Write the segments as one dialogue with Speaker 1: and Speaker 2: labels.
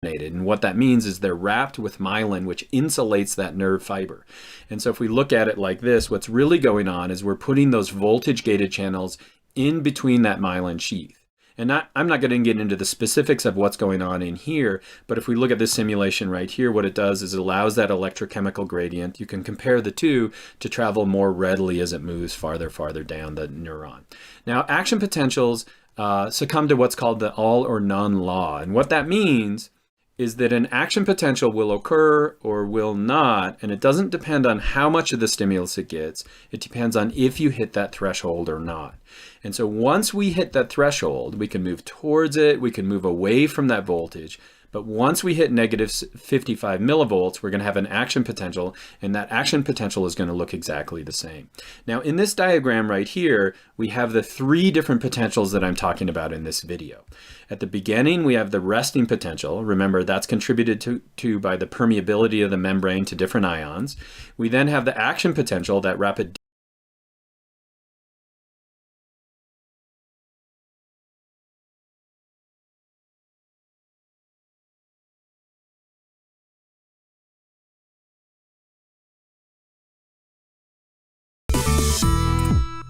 Speaker 1: And what that means is they're wrapped with myelin, which insulates that nerve fiber. And so if we look at it like this, what's really going on is we're putting those voltage-gated channels in between that myelin sheath. And I'm not going to get into the specifics of what's going on in here, but if we look at this simulation right here, what it does is it allows that electrochemical gradient. You can compare the two to travel more readily as it moves farther down the neuron. Now, action potentials succumb to what's called the all or none law. And what that means is that an action potential will occur or will not, and it doesn't depend on how much of the stimulus it gets. It depends on if you hit that threshold or not. And so once we hit that threshold, we can move towards it, we can move away from that voltage. But once we hit negative 55 millivolts, we're going to have an action potential, and that action potential is going to look exactly the same. Now, in this diagram right here, we have the three different potentials that I'm talking about in this video. At the beginning, we have the resting potential. Remember, that's contributed to by the permeability of the membrane to different ions. We then have the action potential, that rapid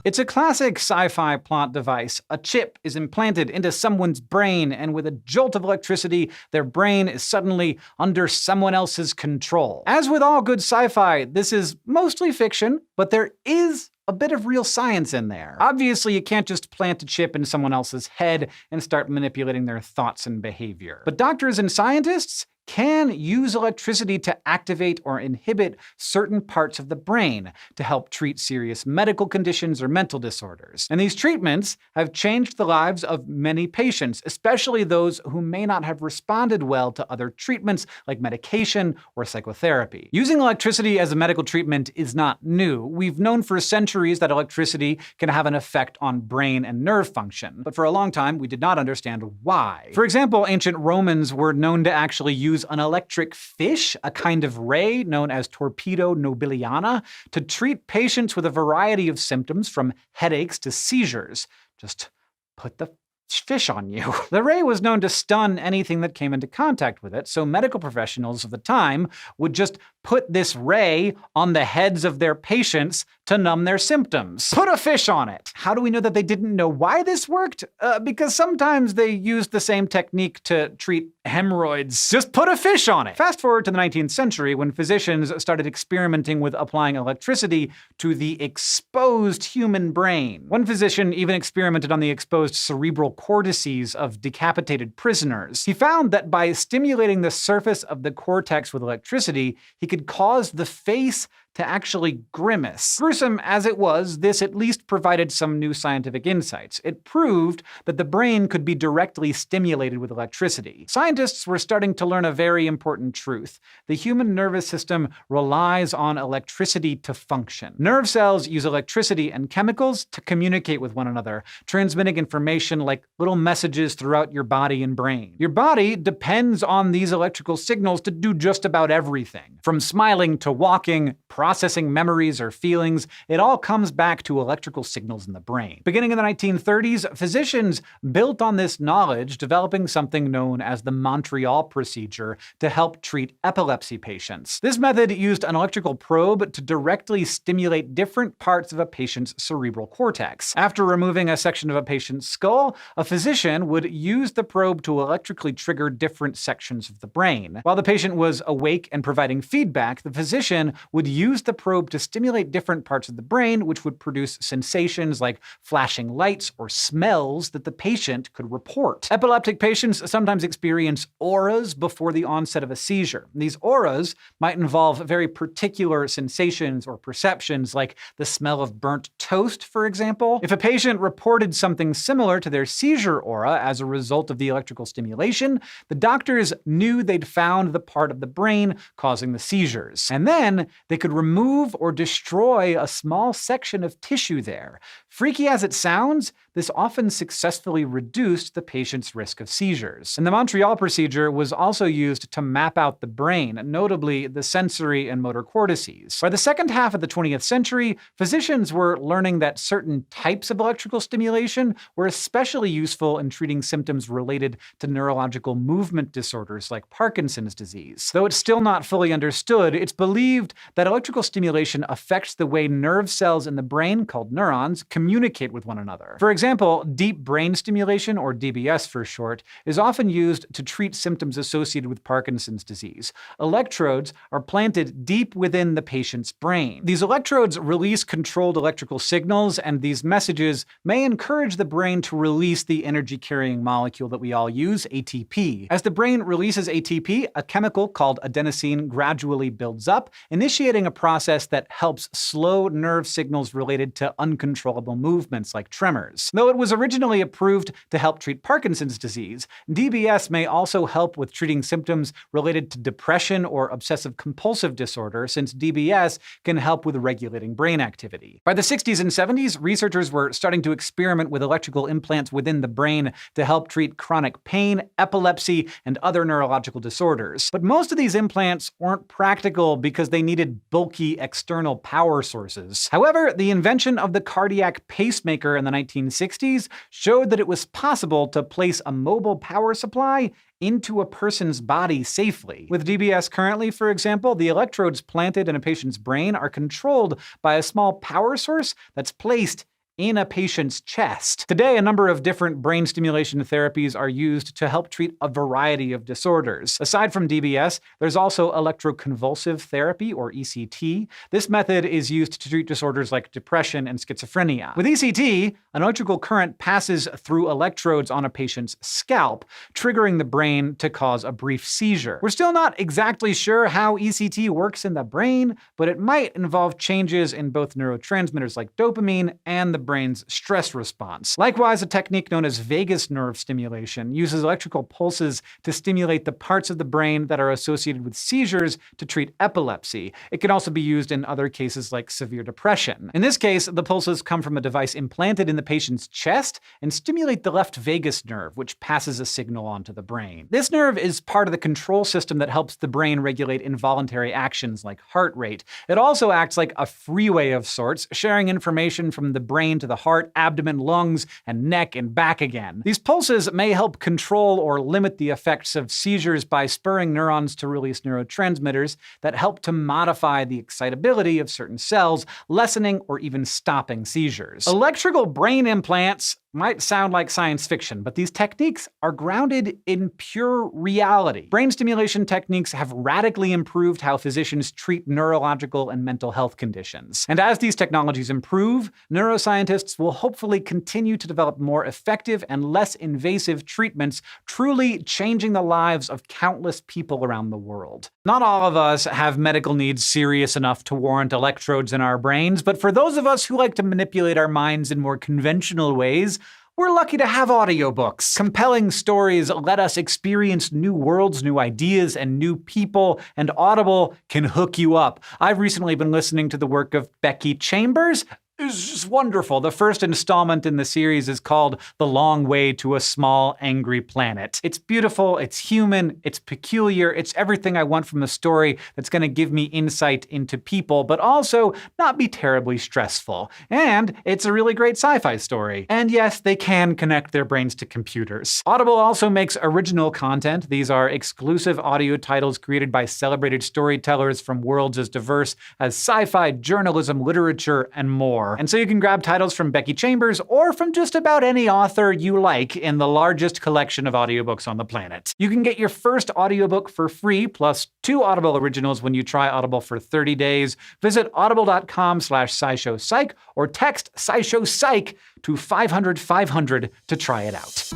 Speaker 2: It's a classic sci-fi plot device. A chip is implanted into someone's brain, and with a jolt of electricity, their brain is suddenly under someone else's control. As with all good sci-fi, this is mostly fiction, but there is a bit of real science in there. Obviously, you can't just plant a chip in someone else's head and start manipulating their thoughts and behavior. But doctors and scientists can use electricity to activate or inhibit certain parts of the brain to help treat serious medical conditions or mental disorders. And these treatments have changed the lives of many patients, especially those who may not have responded well to other treatments like medication or psychotherapy. Using electricity as a medical treatment is not new. We've known for centuries that electricity can have an effect on brain and nerve function, but for a long time we did not understand why. For example, ancient Romans were known to actually use an electric fish, a kind of ray known as torpedo nobiliana, to treat patients with a variety of symptoms from headaches to seizures. Just put the fish on you. The ray was known to stun anything that came into contact with it, so medical professionals of the time would just put this ray on the heads of their patients to numb their symptoms. Put a fish on it! How do we know that they didn't know why this worked? Because sometimes they used the same technique to treat hemorrhoids. Just put a fish on it! Fast forward to the 19th century, when physicians started experimenting with applying electricity to the exposed human brain. One physician even experimented on the exposed cerebral cortices of decapitated prisoners. He found that by stimulating the surface of the cortex with electricity, he could cause the face to actually grimace. Gruesome as it was, this at least provided some new scientific insights. It proved that the brain could be directly stimulated with electricity. Scientists were starting to learn a very important truth. The human nervous system relies on electricity to function. Nerve cells use electricity and chemicals to communicate with one another, transmitting information like little messages throughout your body and brain. Your body depends on these electrical signals to do just about everything. From smiling to walking, processing memories or feelings, it all comes back to electrical signals in the brain. Beginning in the 1930s, physicians built on this knowledge, developing something known as the Montreal procedure to help treat epilepsy patients. This method used an electrical probe to directly stimulate different parts of a patient's cerebral cortex. After removing a section of a patient's skull, a physician would use the probe to electrically trigger different sections of the brain. While the patient was awake and providing feedback, the physician would use the probe to stimulate different parts of the brain, which would produce sensations like flashing lights or smells that the patient could report. Epileptic patients sometimes experience auras before the onset of a seizure. These auras might involve very particular sensations or perceptions, like the smell of burnt toast, for example. If a patient reported something similar to their seizure aura as a result of the electrical stimulation, the doctors knew they'd found the part of the brain causing the seizures. And then they could remove or destroy a small section of tissue there. Freaky as it sounds, this often successfully reduced the patient's risk of seizures. And the Montreal procedure was also used to map out the brain, notably the sensory and motor cortices. By the second half of the 20th century, physicians were learning that certain types of electrical stimulation were especially useful in treating symptoms related to neurological movement disorders like Parkinson's disease. Though it's still not fully understood, it's believed that electrical stimulation affects the way nerve cells in the brain, called neurons, communicate with one another. For example, deep brain stimulation, or DBS for short, is often used to treat symptoms associated with Parkinson's disease. Electrodes are planted deep within the patient's brain. These electrodes release controlled electrical signals, and these messages may encourage the brain to release the energy-carrying molecule that we all use, ATP. As the brain releases ATP, a chemical called adenosine gradually builds up, initiating a process that helps slow nerve signals related to uncontrollable movements like tremors. Though it was originally approved to help treat Parkinson's disease, DBS may also help with treating symptoms related to depression or obsessive-compulsive disorder, since DBS can help with regulating brain activity. By the 60s and 70s, researchers were starting to experiment with electrical implants within the brain to help treat chronic pain, epilepsy, and other neurological disorders. But most of these implants weren't practical because they needed bulky external power sources. However, the invention of the cardiac pacemaker in the 1960s showed that it was possible to place a mobile power supply into a person's body safely. With DBS currently, for example, the electrodes planted in a patient's brain are controlled by a small power source that's placed in a patient's chest. Today, a number of different brain stimulation therapies are used to help treat a variety of disorders. Aside from DBS, there's also electroconvulsive therapy, or ECT. This method is used to treat disorders like depression and schizophrenia. With ECT, an electrical current passes through electrodes on a patient's scalp, triggering the brain to cause a brief seizure. We're still not exactly sure how ECT works in the brain, but it might involve changes in both neurotransmitters like dopamine and the brain's stress response. Likewise, a technique known as vagus nerve stimulation uses electrical pulses to stimulate the parts of the brain that are associated with seizures to treat epilepsy. It can also be used in other cases like severe depression. In this case, the pulses come from a device implanted in the patient's chest and stimulate the left vagus nerve, which passes a signal onto the brain. This nerve is part of the control system that helps the brain regulate involuntary actions like heart rate. It also acts like a freeway of sorts, sharing information from the brain to the heart, abdomen, lungs, and neck and back again. These pulses may help control or limit the effects of seizures by spurring neurons to release neurotransmitters that help to modify the excitability of certain cells, lessening or even stopping seizures. Electrical brain implants might sound like science fiction, but these techniques are grounded in pure reality. Brain stimulation techniques have radically improved how physicians treat neurological and mental health conditions. And as these technologies improve, neuroscientists will hopefully continue to develop more effective and less invasive treatments, truly changing the lives of countless people around the world. Not all of us have medical needs serious enough to warrant electrodes in our brains, but for those of us who like to manipulate our minds in more conventional ways, we're lucky to have audiobooks. Compelling stories let us experience new worlds, new ideas, and new people, and Audible can hook you up. I've recently been listening to the work of Becky Chambers. It's just wonderful. The first installment in the series is called The Long Way to a Small, Angry Planet. It's beautiful, it's human, it's peculiar, it's everything I want from a story that's going to give me insight into people, but also not be terribly stressful. And it's a really great sci-fi story. And yes, they can connect their brains to computers. Audible also makes original content. These are exclusive audio titles created by celebrated storytellers from worlds as diverse as sci-fi, journalism, literature, and more. And so you can grab titles from Becky Chambers or from just about any author you like in the largest collection of audiobooks on the planet. You can get your first audiobook for free, plus 2 Audible originals when you try Audible for 30 days. Visit audible.com/SciShowPsych or text SciShowPsych to 500 500 to try it out.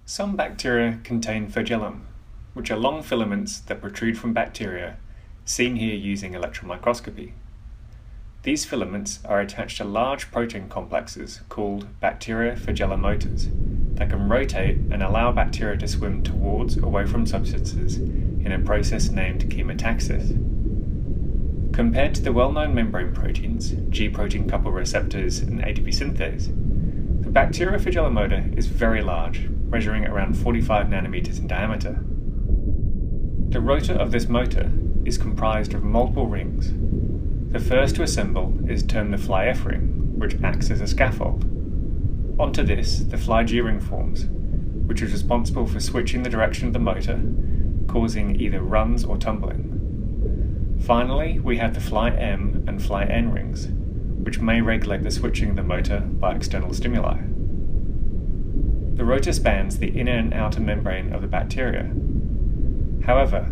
Speaker 3: Some bacteria contain flagellum, which are long filaments that protrude from bacteria, seen here using electron microscopy. These filaments are attached to large protein complexes called bacteria flagellomotors that can rotate and allow bacteria to swim towards or away from substances in a process named chemotaxis. Compared to the well-known membrane proteins, G-protein coupled receptors and ATP synthase, the bacteria flagellomotor is very large, measuring around 45 nanometers in diameter. The rotor of this motor is comprised of multiple rings. The first to assemble is termed the fly-F ring, which acts as a scaffold. Onto this, the fly-G ring forms, which is responsible for switching the direction of the motor, causing either runs or tumbling. Finally, we have the fly-M and fly-N rings, which may regulate the switching of the motor by external stimuli. The rotor spans the inner and outer membrane of the bacteria. However,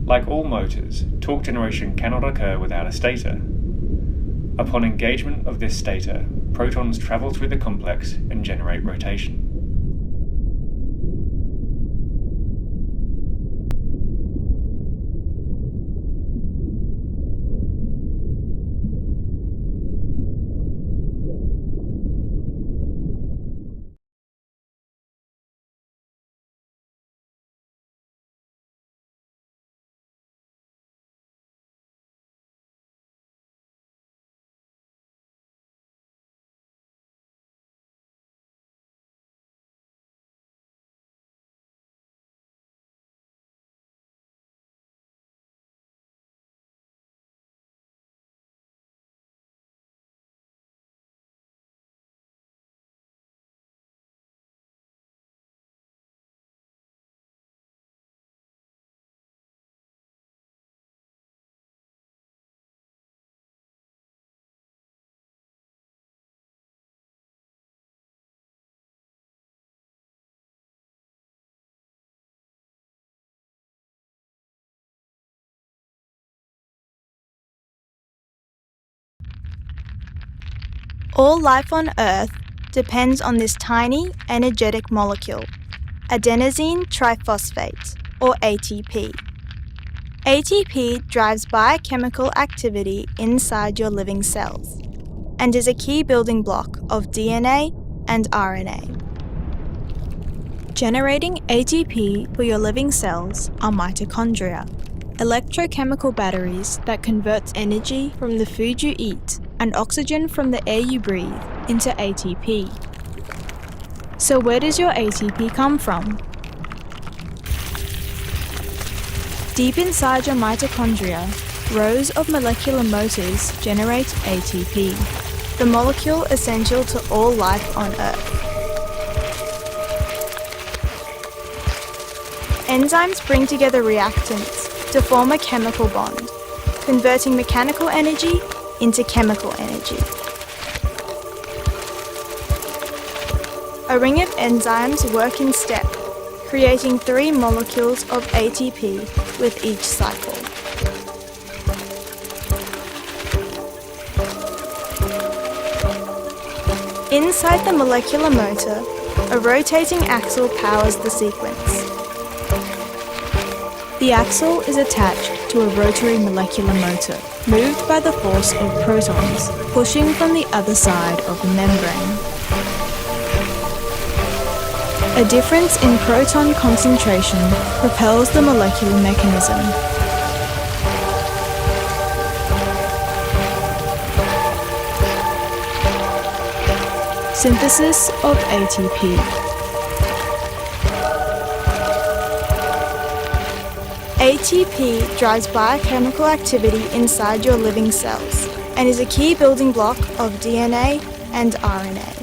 Speaker 3: like all motors, torque generation cannot occur without a stator. Upon engagement of this stator, protons travel through the complex and generate rotation.
Speaker 4: All life on Earth depends on this tiny, energetic molecule, adenosine triphosphate, or ATP. ATP drives biochemical activity inside your living cells and is a key building block of DNA and RNA. Generating ATP for your living cells are mitochondria, electrochemical batteries that converts energy from the food you eat and oxygen from the air you breathe into ATP. So where does your ATP come from? Deep inside your mitochondria, rows of molecular motors generate ATP, the molecule essential to all life on Earth. Enzymes bring together reactants to form a chemical bond, converting mechanical energy into chemical energy. A ring of enzymes work in step, creating 3 molecules of ATP with each cycle. Inside the molecular motor, a rotating axle powers the sequence. The axle is attached to a rotary molecular motor, moved by the force of protons pushing from the other side of the membrane. A difference in proton concentration propels the molecular mechanism. Synthesis of ATP. ATP drives biochemical activity inside your living cells and is a key building block of DNA and RNA.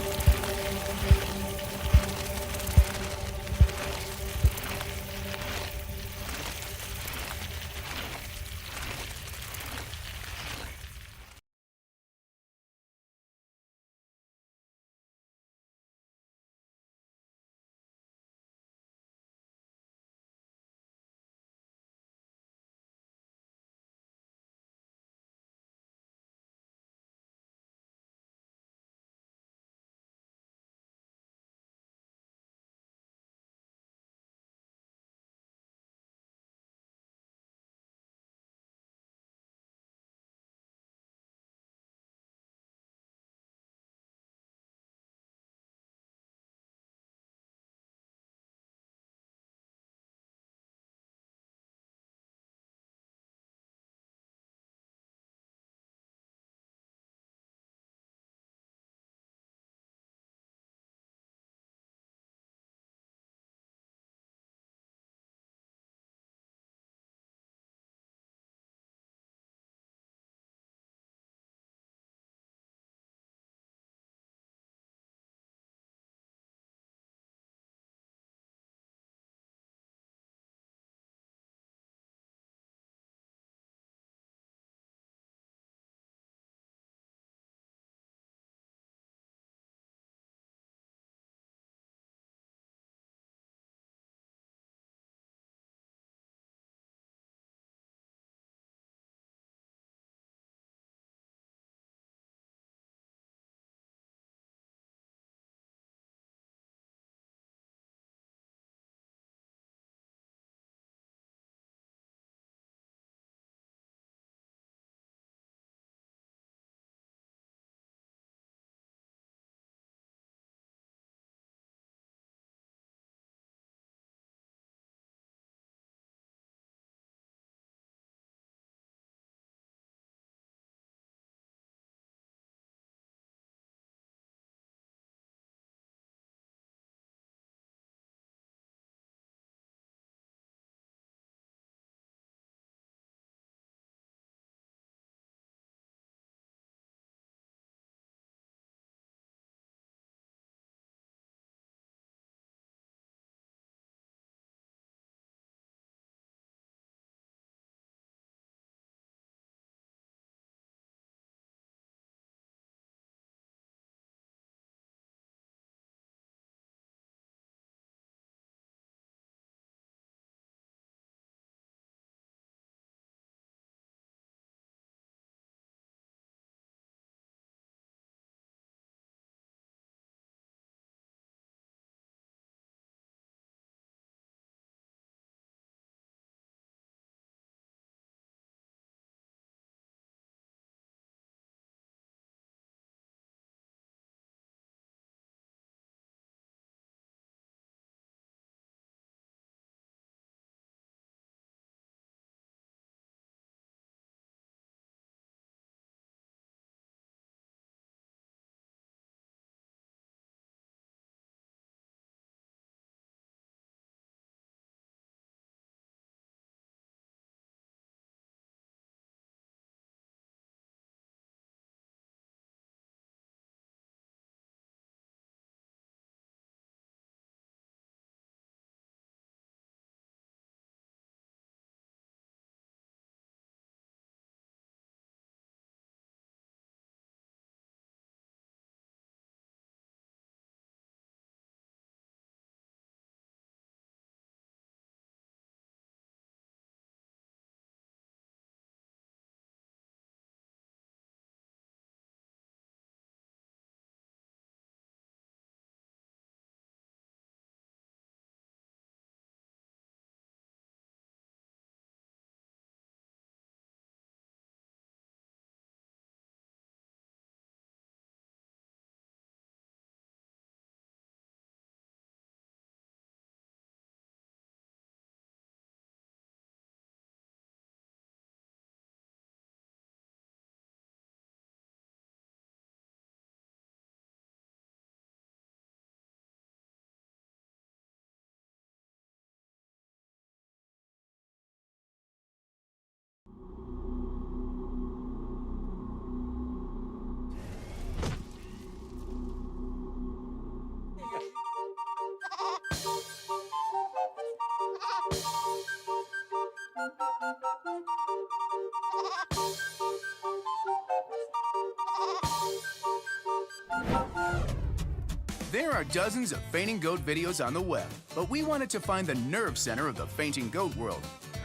Speaker 5: There are dozens of fainting goat videos on the web, but we wanted to find the nerve center of the fainting goat world,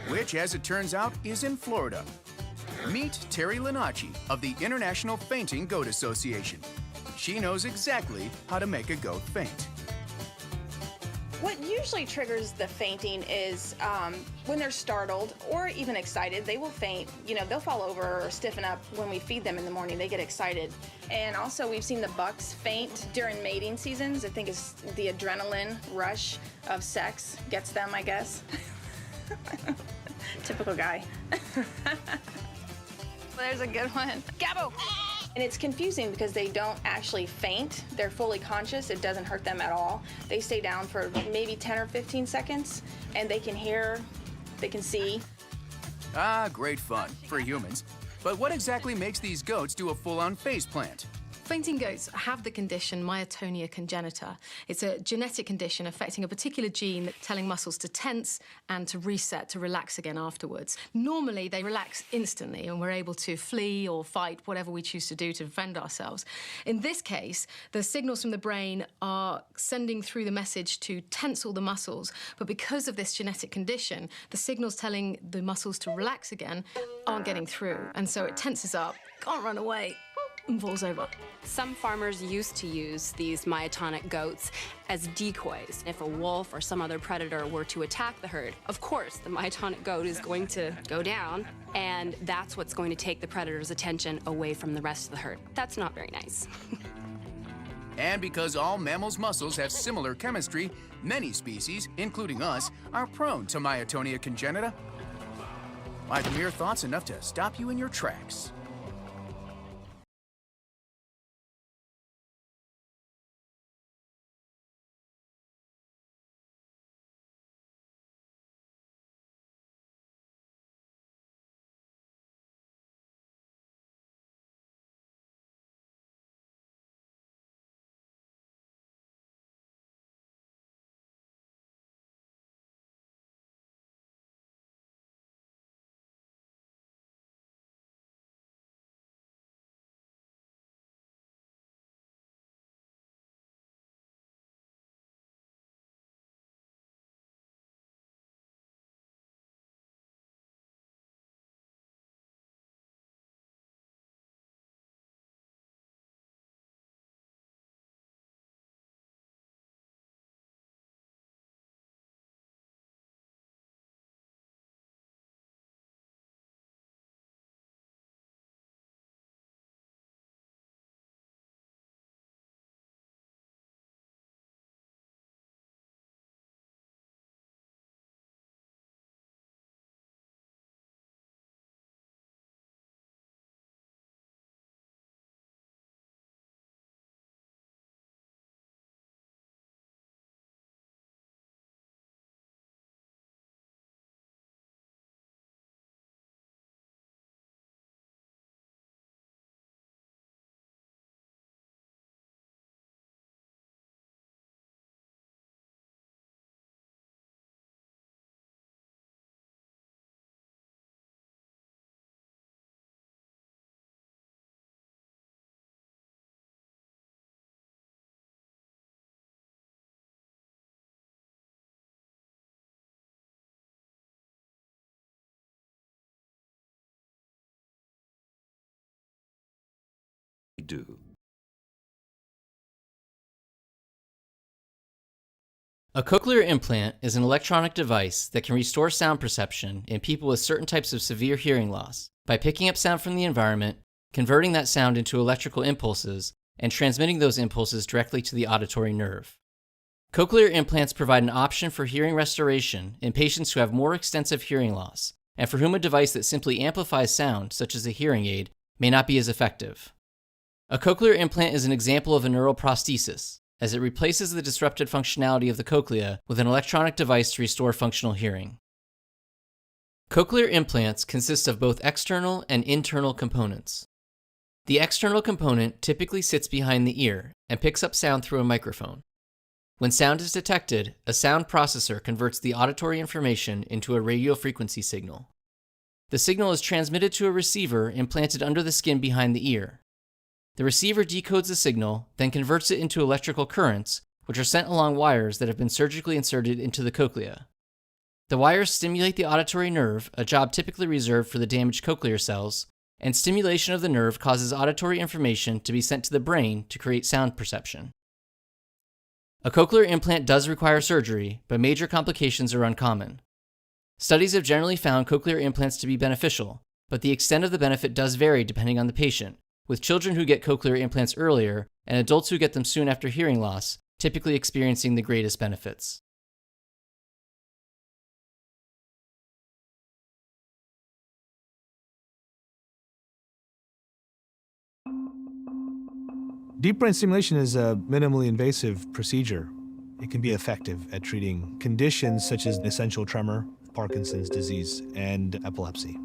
Speaker 5: which, as it turns out, is in Florida. Meet Terry Linacci of the International Fainting Goat Association. She knows exactly how to make a goat faint.
Speaker 6: What usually triggers the fainting is when they're startled or even excited, they will faint. You know, they'll fall over or stiffen up when we feed them in the morning. They get excited. And also we've seen the bucks faint during mating seasons. I think it's the adrenaline rush of sex gets them, I guess. Typical guy. There's a good one. Gabbo! And it's confusing because they don't actually faint. They're fully conscious. It doesn't hurt them at all. They stay down for maybe 10 or 15 seconds, and they can hear, they can see.
Speaker 5: Ah, great fun for humans. But what exactly makes these goats do a full-on face plant?
Speaker 7: Fainting goats have the condition myotonia congenita. It's a genetic condition affecting a particular gene telling muscles to tense and to reset, to relax again afterwards. Normally, they relax instantly and we're able to flee or fight, whatever we choose to do to defend ourselves. In this case, the signals from the brain are sending through the message to tense all the muscles, but because of this genetic condition, the signals telling the muscles to relax again aren't getting through, and so it tenses up, can't run away, and falls over.
Speaker 8: Some farmers used to use these myotonic goats as decoys. If a wolf or some other predator were to attack the herd, of course, the myotonic goat is going to go down, and that's what's going to take the predator's attention away from the rest of the herd. That's not very nice.
Speaker 5: And because all mammals' muscles have similar chemistry, many species, including us, are prone to myotonia congenita. Like mere thoughts enough to stop you in your tracks.
Speaker 9: Do.
Speaker 10: A cochlear implant is an electronic device that can restore sound perception in people with certain types of severe hearing loss by picking up sound from the environment, converting that sound into electrical impulses, and transmitting those impulses directly to the auditory nerve. Cochlear implants provide an option for hearing restoration in patients who have more extensive hearing loss, and for whom a device that simply amplifies sound, such as a hearing aid, may not be as effective. A cochlear implant is an example of a neural prosthesis, as it replaces the disrupted functionality of the cochlea with an electronic device to restore functional hearing. Cochlear implants consist of both external and internal components. The external component typically sits behind the ear and picks up sound through a microphone. When sound is detected, a sound processor converts the auditory information into a radio frequency signal. The signal is transmitted to a receiver implanted under the skin behind the ear. The receiver decodes the signal, then converts it into electrical currents, which are sent along wires that have been surgically inserted into the cochlea. The wires stimulate the auditory nerve, a job typically reserved for the damaged cochlear cells, and stimulation of the nerve causes auditory information to be sent to the brain to create sound perception. A cochlear implant does require surgery, but major complications are uncommon. Studies have generally found cochlear implants to be beneficial, but the extent of the benefit does vary depending on the patient, with children who get cochlear implants earlier and adults who get them soon after hearing loss typically experiencing the greatest benefits.
Speaker 9: Deep brain stimulation is a minimally invasive procedure. It can be effective at treating conditions such as essential tremor, Parkinson's disease, and epilepsy.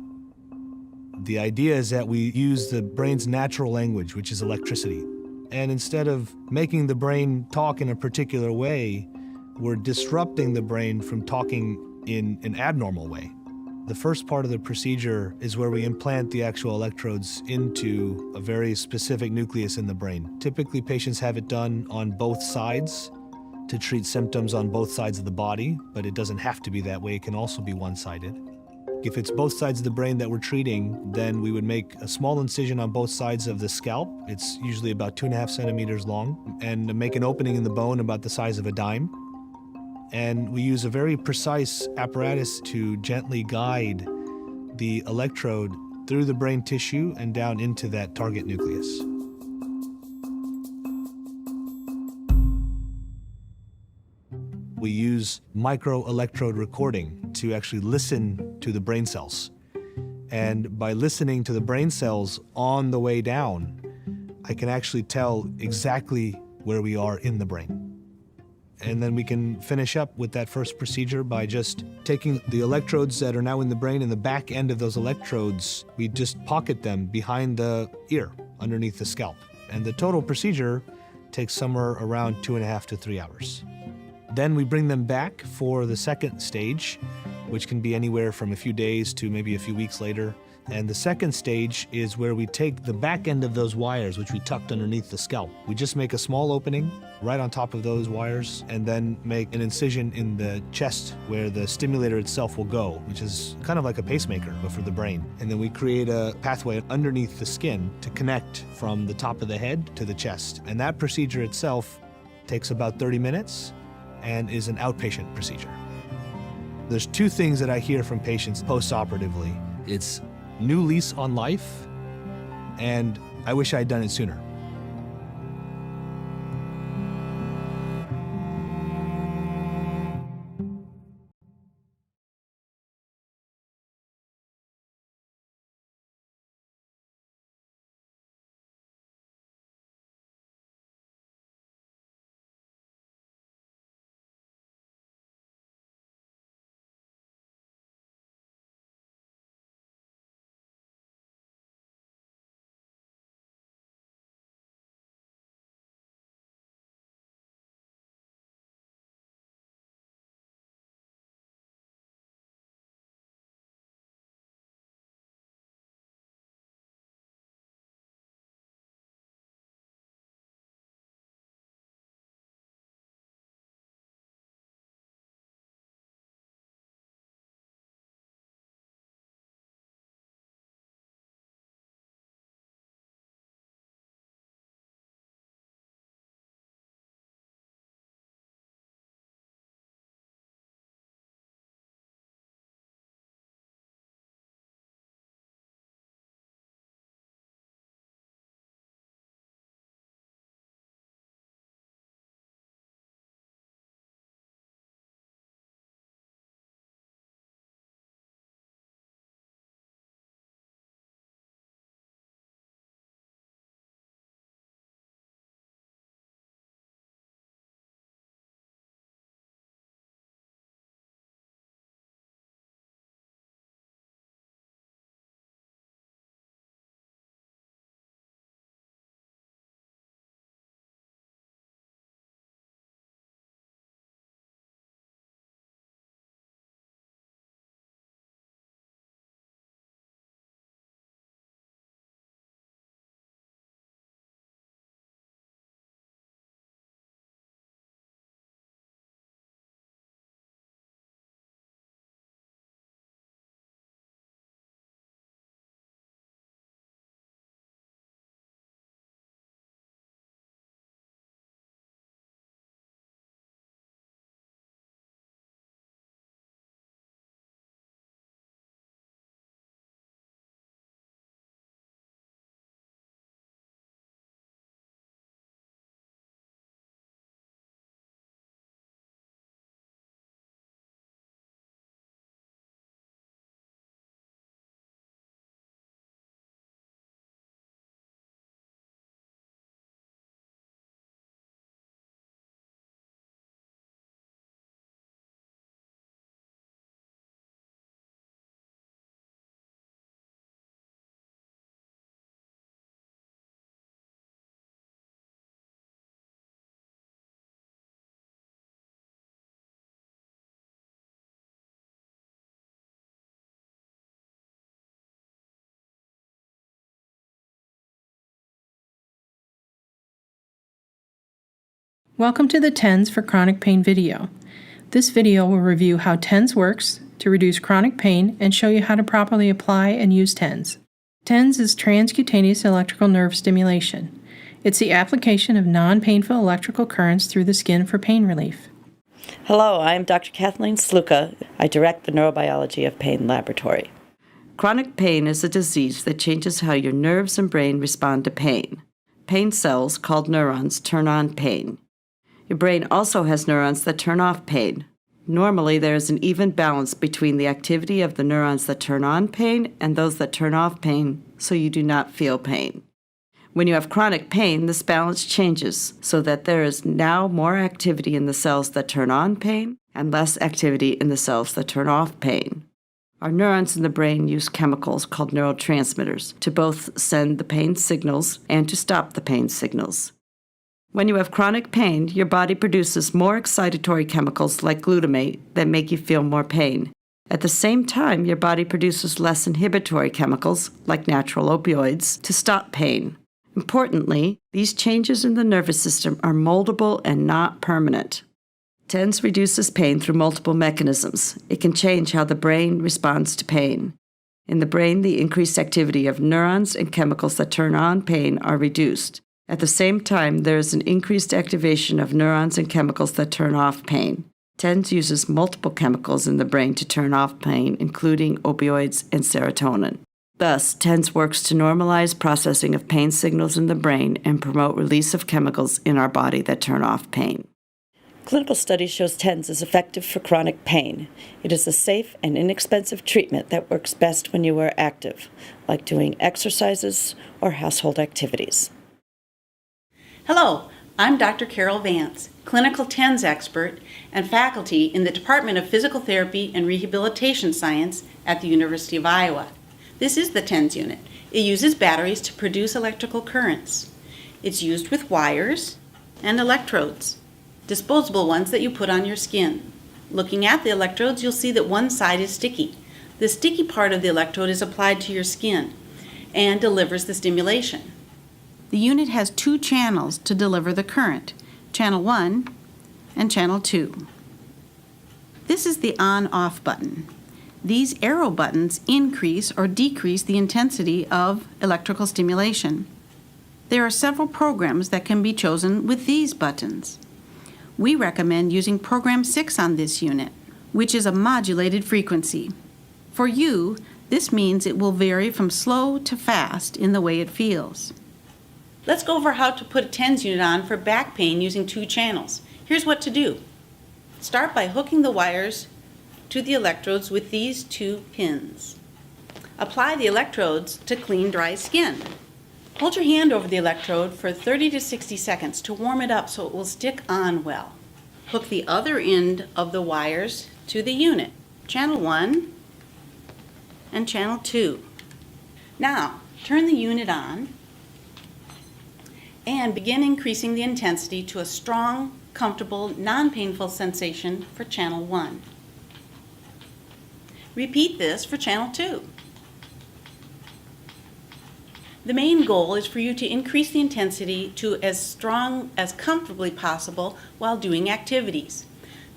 Speaker 9: The idea is that we use the brain's natural language, which is electricity. And instead of making the brain talk in a particular way, we're disrupting the brain from talking in an abnormal way. The first part of the procedure is where we implant the actual electrodes into a very specific nucleus in the brain. Typically, patients have it done on both sides to treat symptoms on both sides of the body, but it doesn't have to be that way. It can also be one-sided. If it's both sides of the brain that we're treating, then we would make a small incision on both sides of the scalp. It's usually about 2.5 centimeters long, and make an opening in the bone about the size of a dime. And we use a very precise apparatus to gently guide the electrode through the brain tissue and down into that target nucleus. We use microelectrode recording to actually listen to the brain cells. And by listening to the brain cells on the way down, I can actually tell exactly where we are in the brain. And then we can finish up with that first procedure by just taking the electrodes that are now in the brain, and the back end of those electrodes, we just pocket them behind the ear, underneath the scalp. And the total procedure takes somewhere around 2.5 to 3 hours. Then we bring them back for the second stage, which can be anywhere from a few days to maybe a few weeks later. And the second stage is where we take the back end of those wires, which we tucked underneath the scalp. We just make a small opening right on top of those wires, and then make an incision in the chest where the stimulator itself will go, which is kind of like a pacemaker, but for the brain. And then we create a pathway underneath the skin to connect from the top of the head to the chest. And that procedure itself takes about 30 minutes and is an outpatient procedure. There's two things that I hear from patients post-operatively. It's new lease on life, and I wish I'd done it sooner.
Speaker 11: Welcome to the TENS for Chronic Pain video. This video will review how TENS works to reduce chronic pain and show you how to properly apply and use TENS. TENS is transcutaneous electrical nerve stimulation. It's the application of non-painful electrical currents through the skin for pain relief.
Speaker 12: Hello, I'm Dr. Kathleen Sluka. I direct the Neurobiology of Pain Laboratory. Chronic pain is a disease that changes how your nerves and brain respond to pain. Pain cells, called neurons, turn on pain. Your brain also has neurons that turn off pain. Normally, there is an even balance between the activity of the neurons that turn on pain and those that turn off pain, so you do not feel pain. When you have chronic pain, this balance changes so that there is now more activity in the cells that turn on pain and less activity in the cells that turn off pain. Our neurons in the brain use chemicals called neurotransmitters to both send the pain signals and to stop the pain signals. When you have chronic pain, your body produces more excitatory chemicals like glutamate that make you feel more pain. At the same time, your body produces less inhibitory chemicals like natural opioids to stop pain. Importantly, these changes in the nervous system are moldable and not permanent. TENS reduces pain through multiple mechanisms. It can change how the brain responds to pain. In the brain, the increased activity of neurons and chemicals that turn on pain are reduced. At the same time, there is an increased activation of neurons and chemicals that turn off pain. TENS uses multiple chemicals in the brain to turn off pain, including opioids and serotonin. Thus, TENS works to normalize processing of pain signals in the brain and promote release of chemicals in our body that turn off pain. Clinical studies show TENS is effective for chronic pain. It is a safe and inexpensive treatment that works best when you are active, like doing exercises or household activities.
Speaker 13: Hello, I'm Dr. Carol Vance, clinical TENS expert and faculty in the Department of Physical Therapy and Rehabilitation Science at the University of Iowa. This is the TENS unit. It uses batteries to produce electrical currents. It's used with wires and electrodes, disposable ones that you put on your skin. Looking at the electrodes, you'll see that one side is sticky. The sticky part of the electrode is applied to your skin and delivers the stimulation. The unit has two channels to deliver the current, channel 1 and channel 2. This is the on-off button. These arrow buttons increase or decrease the intensity of electrical stimulation. There are several programs that can be chosen with these buttons. We recommend using program 6 on this unit, which is a modulated frequency. For you, this means it will vary from slow to fast in the way it feels. Let's go over how to put a TENS unit on for back pain using two channels. Here's what to do. Start by hooking the wires to the electrodes with these two pins. Apply the electrodes to clean, dry skin. Hold your hand over the electrode for 30 to 60 seconds to warm it up so it will stick on well. Hook the other end of the wires to the unit, channel 1 and channel 2. Now, turn the unit on and begin increasing the intensity to a strong, comfortable, non-painful sensation for channel 1. Repeat this for channel 2. The main goal is for you to increase the intensity to as strong as comfortably possible while doing activities.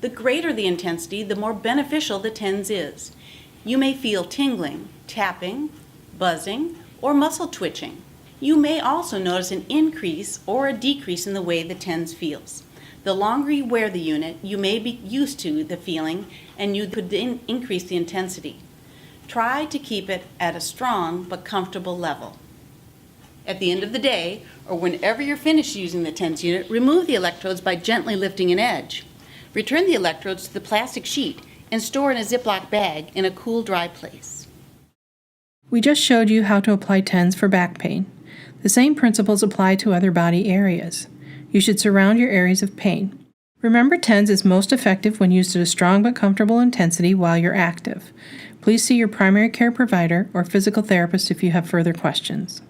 Speaker 13: The greater the intensity, the more beneficial the TENS is. You may feel tingling, tapping, buzzing, or muscle twitching. You may also notice an increase or a decrease in the way the TENS feels. The longer you wear the unit, you may be used to the feeling and you could increase the intensity. Try to keep it at a strong but comfortable level. At the end of the day, or whenever you're finished using the TENS unit, remove the electrodes by gently lifting an edge. Return the electrodes to the plastic sheet and store in a Ziploc bag in a cool, dry place.
Speaker 11: We just showed you how to apply TENS for back pain. The same principles apply to other body areas. You should surround your areas of pain. Remember, TENS is most effective when used at a strong but comfortable intensity while you're active. Please see your primary care provider or physical therapist if you have further questions.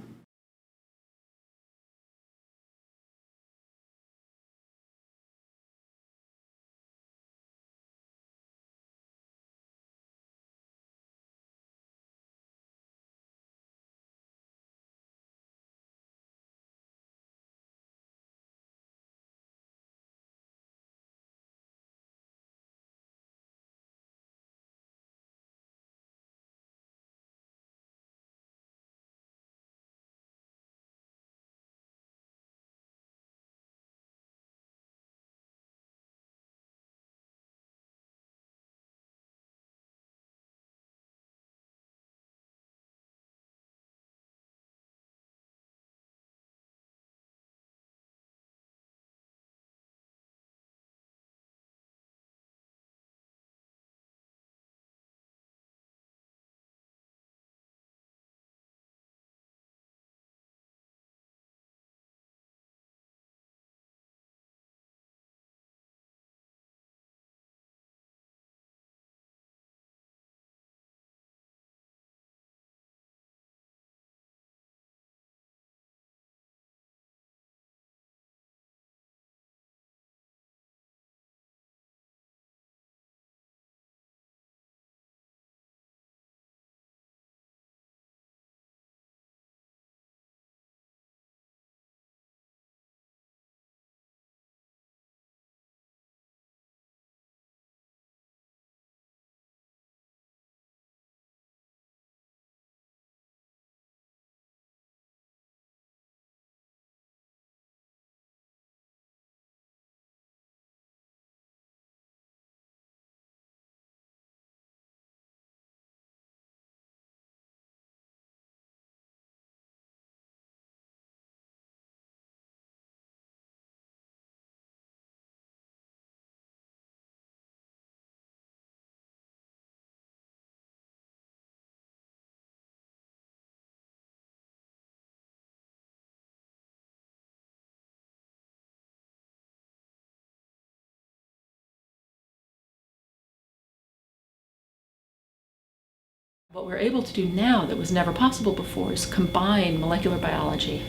Speaker 14: What we're able to do now that was never possible before is combine molecular biology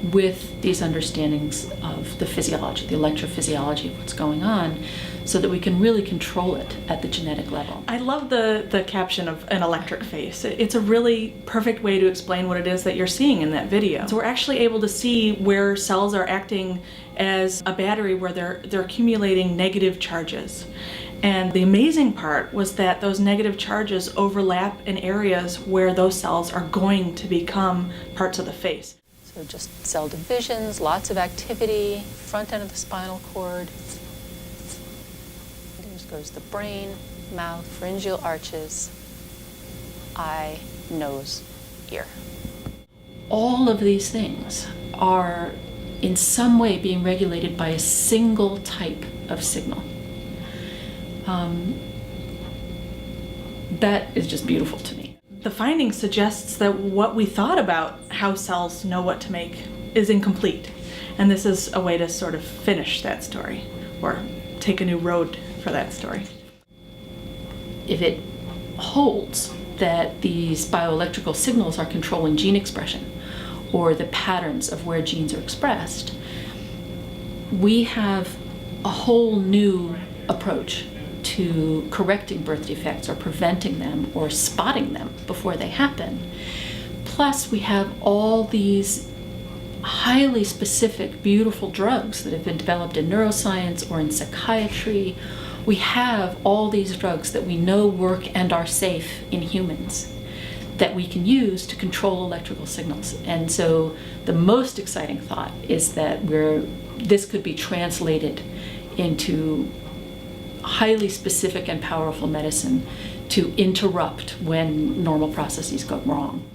Speaker 14: with these understandings of the physiology, the electrophysiology of what's going on, so that we can really control it at the genetic level.
Speaker 15: I love the caption of an electric face. It's a really perfect way to explain what it is that you're seeing in that video. So we're actually able to see where cells are acting as a battery where they're accumulating negative charges. And the amazing part was that those negative charges overlap in areas where those cells are going to become parts of the face.
Speaker 16: So just cell divisions, lots of activity, front end of the spinal cord. There goes the brain, mouth, pharyngeal arches, eye, nose, ear.
Speaker 14: All of these things are in some way being regulated by a single type of signal. That is just beautiful to me.
Speaker 15: The finding suggests that what we thought about how cells know what to make is incomplete. And this is a way to sort of finish that story, or take a new road for that story.
Speaker 14: If it holds that these bioelectrical signals are controlling gene expression, or the patterns of where genes are expressed, we have a whole new approach to correcting birth defects or preventing them or spotting them before they happen. Plus, we have all these highly specific, beautiful drugs that have been developed in neuroscience or in psychiatry. We have all these drugs that we know work and are safe in humans that we can use to control electrical signals. And so the most exciting thought is that this could be translated into highly specific and powerful medicine to interrupt when normal processes go wrong.